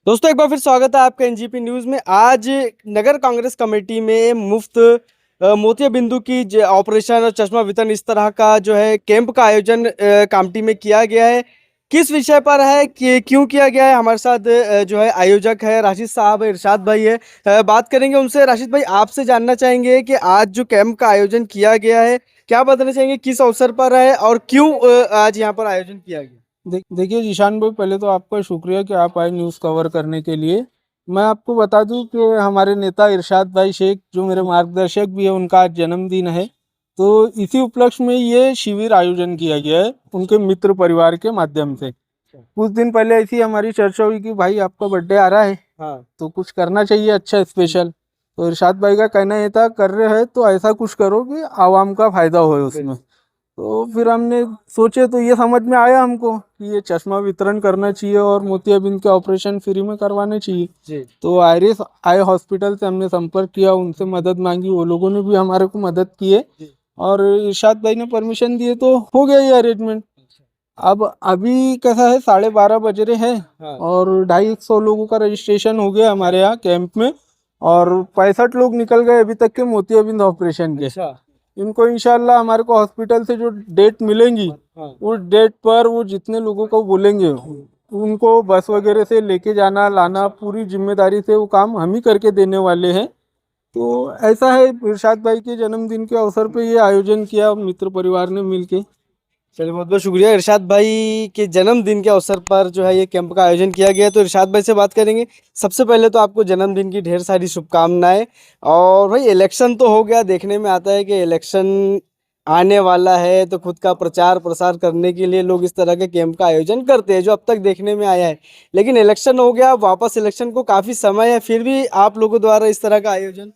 दोस्तों एक बार फिर स्वागत है आपका एनजीपी न्यूज़ में। आज नगर कांग्रेस कमेटी में मुफ्त मोतिया बिंदु की ऑपरेशन और चश्मा वितरण इस तरह का जो है कैंप का आयोजन कामटी में किया गया है। किस विषय पर है कि क्यों किया गया है, हमारे साथ जो है आयोजक है राशिद साहब, इरशाद भाई है। बात करेंगे उनसे। राशिद भाई, आपसे जानना चाहेंगे कि आज जो कैंप का आयोजन किया गया है, क्या बताना चाहेंगे किस अवसर पर है और क्यों आज यहाँ पर आयोजन किया गया। देखिए जीशान भाई, पहले तो आपका शुक्रिया कि आप आए न्यूज़ कवर करने के लिए। मैं आपको बता दूं कि हमारे नेता इरशाद भाई शेख, जो मेरे मार्गदर्शक भी है, उनका आज जन्मदिन है। तो इसी उपलक्ष्य में ये शिविर आयोजन किया गया है उनके मित्र परिवार के माध्यम से। कुछ दिन पहले ऐसी हमारी चर्चा हुई कि भाई आपका बर्थडे आ रहा है, हाँ, तो कुछ करना चाहिए अच्छा स्पेशल। तो इरशाद भाई का कहना ये था, कर रहे हैं तो ऐसा कुछ करो कि आवाम का फायदा हो उसमें। तो फिर हमने सोचे तो ये समझ में आया हमको कि ये चश्मा वितरण करना चाहिए और मोतियाबिंद के ऑपरेशन फ्री में करवाने चाहिए। जी तो आयरिस आई हॉस्पिटल से हमने संपर्क किया, उनसे मदद मांगी, वो लोगों ने भी हमारे को मदद की है। जी। और इरशाद भाई ने परमिशन दिए तो हो गया ये अरेंजमेंट। अब अभी कैसा है, 12:30 बज रहे हैं हाँ, और 250 लोगों का रजिस्ट्रेशन हो गया हमारे यहाँ कैंप में। और 65 लोग निकल गए अभी तक के मोतियाबिंद ऑपरेशन के। अच्छा। इनको इंशाल्लाह हमारे को हॉस्पिटल से जो डेट मिलेंगी, हाँ, उस डेट पर वो जितने लोगों को बोलेंगे उनको बस वगैरह से लेके जाना लाना पूरी जिम्मेदारी से वो काम हम ही करके देने वाले हैं। तो ऐसा है, इरशाद भाई के जन्मदिन के अवसर पे ये आयोजन किया मित्र परिवार ने मिलके। चलिए बहुत बहुत शुक्रिया। इरशाद भाई के जन्मदिन के अवसर पर जो है ये कैंप का आयोजन किया गया है, तो इरशाद भाई से बात करेंगे। सबसे पहले तो आपको जन्मदिन की ढेर सारी शुभकामनाएं। और भाई, इलेक्शन तो हो गया, देखने में आता है कि इलेक्शन आने वाला है, तो खुद का प्रचार प्रसार करने के लिए लोग इस तरह के कैंप का आयोजन करते हैं, जो अब तक देखने में आया है। लेकिन इलेक्शन हो गया, वापस इलेक्शन को काफी समय है, फिर भी आप लोगों द्वारा इस तरह का आयोजन।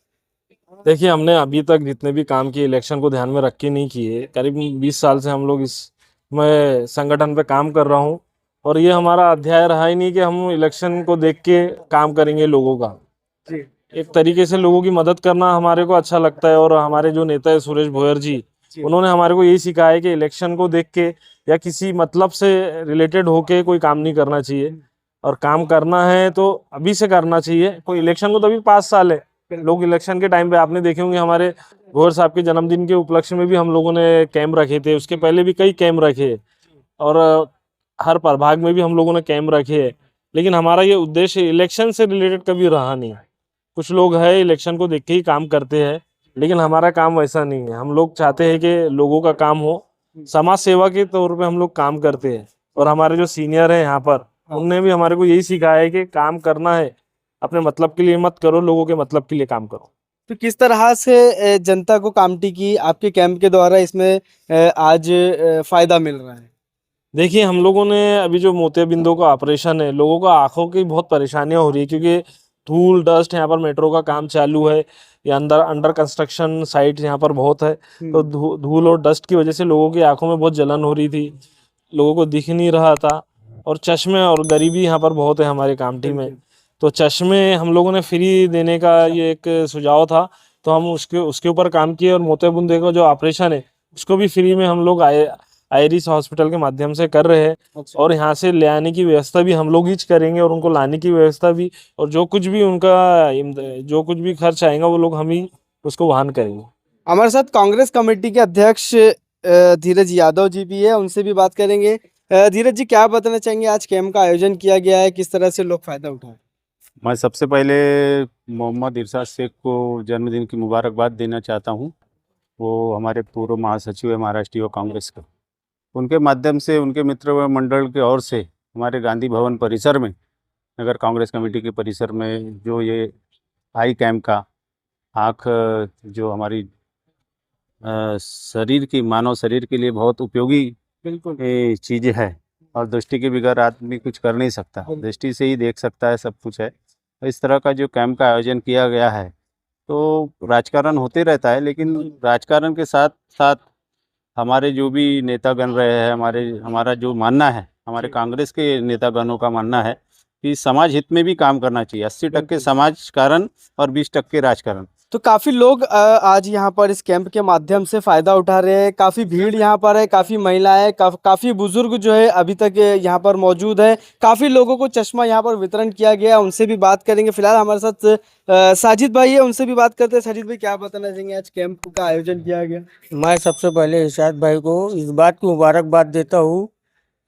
देखिए, हमने अभी तक जितने भी काम किए इलेक्शन को ध्यान में रख के नहीं किए। करीब 20 साल से हम लोग इस मैं संगठन पे काम कर रहा हूँ और ये हमारा अध्याय रहा ही नहीं कि हम इलेक्शन को देख के काम करेंगे लोगों का। जी एक तरीके से लोगों की मदद करना हमारे को अच्छा लगता है। और हमारे जो नेता है सुरेश भोयर जी, जी। उन्होंने हमारे को यही सिखाया है कि इलेक्शन को देख के या किसी मतलब से रिलेटेड होके कोई काम नहीं करना चाहिए। और काम करना है तो अभी से करना चाहिए। कोई इलेक्शन को तो अभी 5 साल है। लोग इलेक्शन के टाइम पे आपने देखे होंगे, हमारे भोयर साहब के जन्मदिन के उपलक्ष्य में भी हम लोगों ने कैंप रखे थे, उसके पहले भी कई कैंप रखे और हर प्रभाग में भी हम लोगों ने कैंप रखे हैं। लेकिन हमारा ये उद्देश्य इलेक्शन से रिलेटेड कभी रहा नहीं। कुछ लोग हैं इलेक्शन को देख के ही काम करते हैं, लेकिन हमारा काम वैसा नहीं है। हम लोग चाहते हैं कि लोगों का काम हो, समाज सेवा के तौर पे हम लोग काम करते हैं। और हमारे जो सीनियर हैं यहाँ पर, उनने भी हमारे को यही सिखाया है कि काम करना है, अपने मतलब के लिए मत करो, लोगों के मतलब के लिए काम करो। तो किस तरह से जनता को कामटी की आपके कैंप के द्वारा इसमें आज फायदा मिल रहा है। देखिए, हम लोगों ने अभी जो मोतियाबिंदों का ऑपरेशन है, लोगों को आंखों की बहुत परेशानियां हो रही है, क्योंकि धूल डस्ट, यहाँ पर मेट्रो का काम चालू है, या अंडर कंस्ट्रक्शन साइट यहाँ पर बहुत है। तो धूल और डस्ट की वजह से लोगों की आंखों में बहुत जलन हो रही थी, लोगों को दिख नहीं रहा था। और चश्मे और गरीबी यहाँ पर बहुत है हमारे कामटी में। तो चश्मे हम लोगों ने फ्री देने का ये एक सुझाव था, तो हम उसके उसके ऊपर काम किए। और मोतियाबिंद का जो ऑपरेशन है उसको भी फ्री में हम लोग आयरिस हॉस्पिटल के माध्यम से कर रहे हैं। अच्छा। और यहाँ से ले आने की व्यवस्था भी हम लोग ही करेंगे, और उनको लाने की व्यवस्था भी। और जो कुछ भी उनका जो कुछ भी खर्च आएगा वो लोग हम ही उसको वहन करेंगे। हमारे साथ कांग्रेस कमेटी के अध्यक्ष धीरज यादव जी भी है, उनसे भी बात करेंगे। धीरज जी, क्या बताना चाहेंगे, आज कैंप का आयोजन किया गया है, किस तरह से लोग फायदा उठाए। मैं सबसे पहले मोहम्मद इरशाद शेख को जन्मदिन की मुबारकबाद देना चाहता हूं। वो हमारे पूर्व महासचिव है महाराष्ट्रीय कांग्रेस के। उनके माध्यम से, उनके मित्र मंडल के ओर से हमारे गांधी भवन परिसर में, नगर कांग्रेस कमेटी के परिसर में जो ये आई कैंप का आँख, जो हमारी शरीर की, मानव शरीर के लिए बहुत उपयोगी बिल्कुल। चीज़ है। और दृष्टि के बगैर आदमी कुछ कर नहीं सकता, दृष्टि से ही देख सकता है, सब कुछ है। तो इस तरह का जो कैंप का आयोजन किया गया है, तो राजकारण होते रहता है, लेकिन राजकारण के साथ साथ हमारे जो भी नेतागण रहे हैं, हमारा जो मानना है, हमारे कांग्रेस के नेतागणों का मानना है कि समाज हित में भी काम करना चाहिए। 80% समाज कारण और 20% राजकारण। तो काफी लोग आज यहाँ पर इस कैंप के माध्यम से फायदा उठा रहे हैं। काफी भीड़ यहाँ पर है, काफी महिलाएं, काफी बुजुर्ग जो है अभी तक यहाँ पर मौजूद है। काफी लोगों को चश्मा यहाँ पर वितरण किया गया, उनसे भी बात करेंगे। फिलहाल हमारे साथ साजिद भाई है, उनसे भी बात करते हैं। साजिद भाई, क्या बताना चाहेंगे, आज कैंप का आयोजन किया गया? मैं सबसे पहले इरशाद भाई को इस बात की मुबारकबाद देता हूँ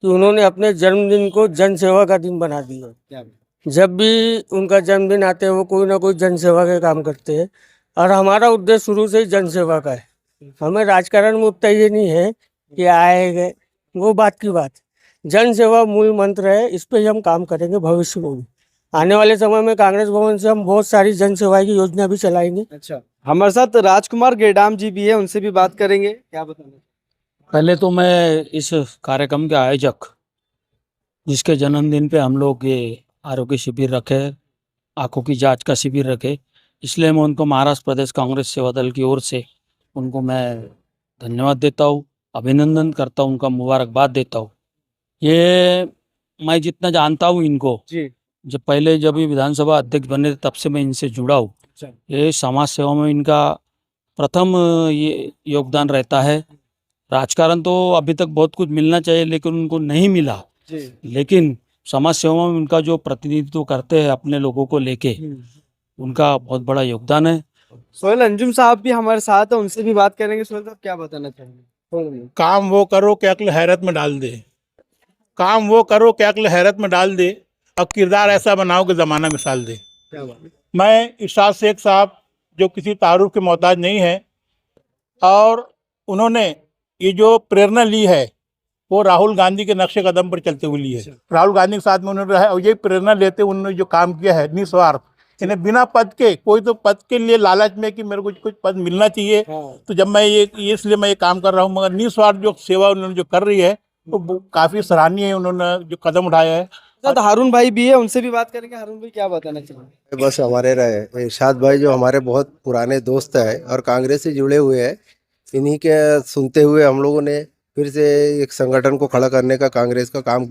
कि उन्होंने अपने जन्मदिन को जन सेवा का दिन बना दिया। जब भी उनका जन्मदिन आते हैं वो कोई ना कोई जन सेवा के काम करते हैं, और हमारा उद्देश्य शुरू से ही जन सेवा का है। हमें राजकारण में उतना ये नहीं है कि आए गए, वो बात की बात। जन सेवा मूल मंत्र है, इस पे ही हम काम करेंगे भविष्य में भी। आने वाले समय में कांग्रेस भवन से हम बहुत सारी जन सेवा की योजना भी चलाएंगे। अच्छा, हमारे साथ राजकुमार गेडाम जी भी है, उनसे भी बात करेंगे। क्या बताना? पहले तो मैं इस कार्यक्रम के आयोजक, जिसके जन्मदिन पे हम लोग ये आरोग्य शिविर रखे, आंखों की जांच का शिविर रखे, इसलिए मैं उनको महाराष्ट्र प्रदेश कांग्रेस सेवा दल की ओर से उनको मैं धन्यवाद देता हूँ, अभिनंदन करता हूँ, उनका मुबारकबाद देता हूँ। ये मैं जितना जानता हूँ इनको जी, जब ये विधानसभा अध्यक्ष बने तब से मैं इनसे जुड़ा हूँ। ये समाज सेवा में इनका प्रथम ये योगदान रहता है। राजकारण तो अभी तक बहुत कुछ मिलना चाहिए लेकिन उनको नहीं मिला, लेकिन समाज सेवा में उनका जो प्रतिनिधित्व करते हैं अपने लोगों को लेके, उनका बहुत बड़ा योगदान है। सोहेल अंजुम साहब भी हमारे साथ है, उनसे भी बात करेंगे। सोहेल साहब, क्या बताना चाहेंगे? काम वो करो कि अक्ल हैरत में डाल दे, काम वो करो कि अक्ल हैरत में डाल दे, और किरदार ऐसा बनाओ कि ज़माना मिसाल दे। क्या बात है? मैं इरशाद शेख साहब जो किसी तारुफ के मोहताज नहीं है, और उन्होंने ये जो प्रेरणा ली है वो राहुल गांधी के नक्शे कदम पर चलते हुए ली है। राहुल गांधी के साथ में उन्होंने रहा, और ये प्रेरणा लेते उन्होंने जो काम किया है निस्वार्थ, इन्हें बिना पद के, कोई तो पद के लिए लालच में कि मेरे को कुछ पद मिलना चाहिए, तो जब मैं ये इसलिए मैं ये काम कर रहा हूँ, मगर निस्वार्थ जो सेवा उन्होंने जो कर रही है वो काफ़ी सराहनीय है, उन्होंने जो कदम उठाया है। साथ हारून भाई भी है, उनसे भी बात करेंगे। हारून भाई, क्या बताना चाहेंगे? बस हमारे रहे इरशाद भाई जो हमारे बहुत पुराने दोस्त हैं और कांग्रेस से जुड़े हुए हैं, इन्हीं के सुनते हुए हम लोगों ने फिर से एक संगठन को खड़ा करने का कांग्रेस का काम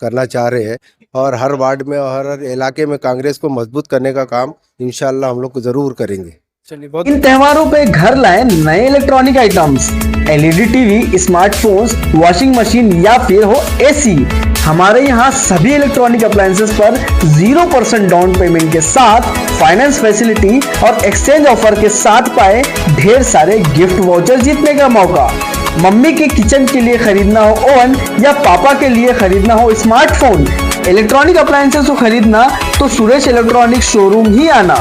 करना चाह रहे हैं, और हर वार्ड में और हर इलाके में कांग्रेस को मजबूत करने का काम इंशाल्लाह हम लोग जरूर करेंगे। चलिए, बहुत इन त्योहारों पे घर लाएं नए electronic items, LED TV, smartphones, washing machine या फिर हो एसी। हमारे यहाँ सभी इलेक्ट्रॉनिक अप्लायंसेस पर 0% डाउन पेमेंट के साथ फाइनेंस फैसिलिटी और एक्सचेंज ऑफर के साथ पाए ढेर सारे गिफ्ट वाउचर जीतने का मौका। मम्मी के किचन के लिए खरीदना हो ओवन या पापा के लिए खरीदना हो स्मार्टफोन, इलेक्ट्रॉनिक अप्लायंसेस को खरीदना तो सुरेश इलेक्ट्रॉनिक शोरूम ही आना।